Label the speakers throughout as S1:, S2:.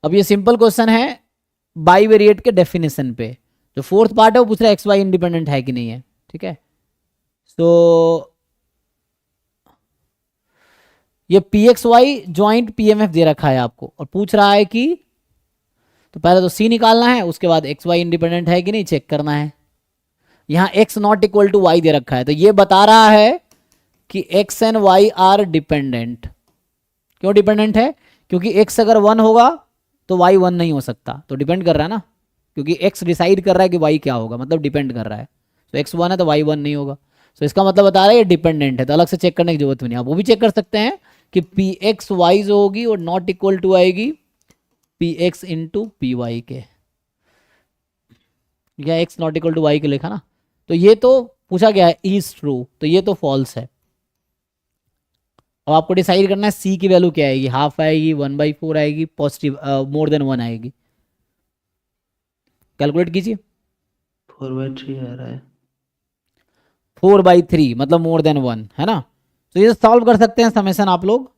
S1: अब ये simple question है बाईवेरिएट के डेफिनेशन पे। जो फोर्थ पार्ट है वो पूछ रहा है एक्स वाई इंडिपेंडेंट है कि नहीं है, ठीक है। तो ये P X Y joint PMF दे रखा है आपको और पूछ रहा है कि, तो पहले तो सी निकालना है, उसके बाद एक्स वाई इंडिपेंडेंट है कि नहीं चेक करना है। यहां x not equal to y दे रखा है, तो ये बता रहा है कि x and y are dependent. क्यों डिपेंडेंट है? क्योंकि एक्स अगर 1 होगा तो वाई 1 नहीं हो सकता, तो डिपेंड कर रहा है ना, क्योंकि एक्स डिसाइड कर रहा है कि वाई क्या होगा, मतलब डिपेंड कर रहा है। तो एक्स 1 है तो वाई 1 नहीं होगा, तो इसका मतलब बता रहा है ये डिपेंडेंट है। तो अलग से चेक करने की जरूरत भी नहीं, आप वो भी चेक कर सकते हैं कि पी एक्स वाई जो होगी वो नॉट इक्वल टू आएगी P x into P y के, या x not equal to y के लिखा ना। तो ये तो पूछा गया है इज ट्रू, तो ये तो फॉल्स है। अब आपको डिसाइड करना है सी की वैल्यू क्या आएगी, हाफ आएगी, 1/4 आएगी, पॉजिटिव मोर देन 1 आएगी। कैलकुलेट कीजिए।
S2: 4/3 आ रहा है।
S1: 4/3 मतलब मोर देन 1 है ना। तो ये सॉल्व कर सकते हैं समेशन आप लोग,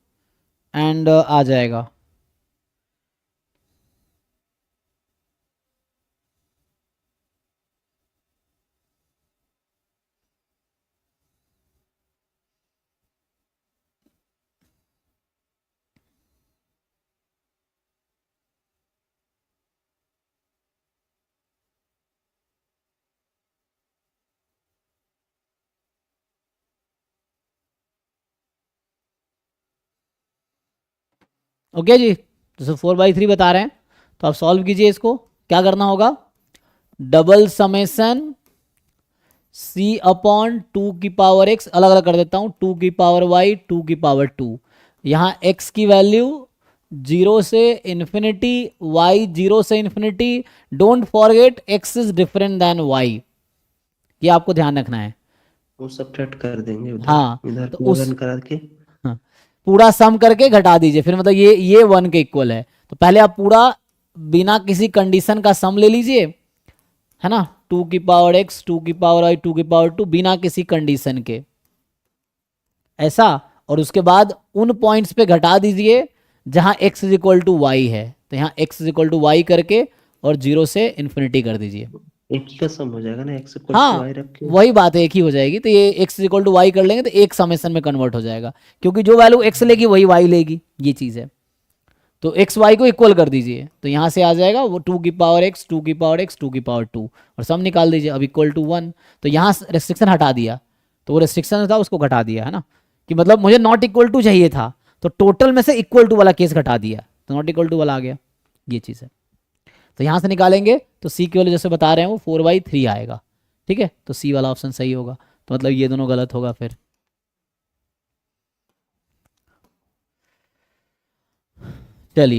S1: एंड आ जाएगा। ओके जी, तो 4/3 बता रहे हैं, तो आप सॉल्व कीजिए इसको। क्या करना होगा, डबल समेशन सी अपॉन 2 की पावर एक्स, अलग अलग कर देता हूं, 2 की पावर वाई, 2 की पावर 2। यहाँ एक्स की वैल्यू 0 से इन्फिनिटी, वाई 0 से infinity. Don't forget x is different than y, ये आपको ध्यान रखना है।
S2: वो सब्ट्रैक्ट कर देंगे उधर,
S1: हाँ,
S2: इधर
S1: तो
S2: प्लस
S1: उस,
S2: वन करा के।
S1: हाँ, पूरा सम करके घटा दीजिए फिर, मतलब ये 1 के इक्वल है। तो पहले आप पूरा बिना किसी कंडीशन का सम ले लीजिए, है ना, 2 की पावर एक्स, 2 की पावर वाई, 2 की पावर 2, बिना किसी कंडीशन के, ऐसा। और उसके बाद उन पॉइंट्स पे घटा दीजिए जहां x is equal to y है, तो यहाँ x is equal to y करके और 0 से इन्फिनिटी कर दीजिए।
S2: एक ही का सम हो जाएगा ना, एक्स इक्वल टू
S1: हाँ,
S2: वाई रख के।
S1: वही बात है, एक ही हो जाएगी। तो ये x is equal to y कर लेंगे तो एक समेशन में कन्वर्ट हो जाएगा, क्योंकि जो वैल्यू x लेगी वही y लेगी, ये चीज़ है। तो एक्स वाई को इक्वल कर दीजिए, तो यहाँ से आ जाएगा वो 2 की पावर एक्स, 2 की पावर एक्स, 2 की पावर 2, और सम निकाल दीजिए, अब इक्वल टू 1। तो यहाँ रेस्ट्रिक्शन हटा दिया, तो वो रेस्ट्रिक्शन था उसको घटा दिया, है ना, कि मतलब मुझे नॉट इक्वल टू चाहिए था, तो टोटल में से इक्वल टू वाला केस घटा दिया, तो नॉट इक्वल टू वाला आ गया, ये चीज़ है। तो यहाँ से निकालेंगे तो सी की वैल्यू जैसे बता रहे हैं वो 4/3 आएगा, ठीक है। तो सी वाला ऑप्शन सही होगा, तो मतलब ये दोनों गलत होगा फिर। चलिए।